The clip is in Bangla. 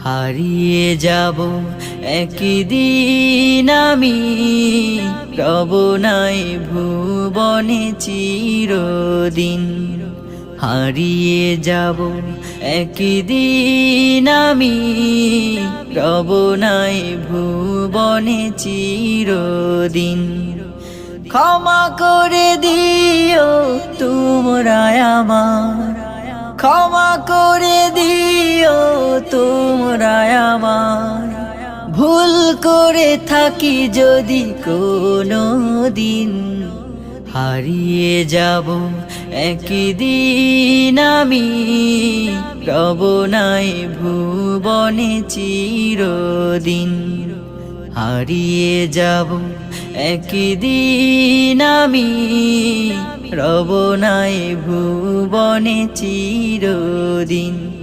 হারিয়ে যাব একদিন আমি, রব নাই ভুবনে চিরদিন। হারিয়ে যাব একদিন আমি, রব নাই ভুবনে চিরদিন। ক্ষমা করে দিও তোমরা আমার, ক্ষমা করে দিও তোমরা আমার। ভুল করে থাকি যদি কোনো দিন, হারিয়ে যাব একদিন আমি, রব নাই ভুবনে চিরদিন। হারিয়ে যাব একদিন আমি, রব নাই ভুবনে চিরদিন।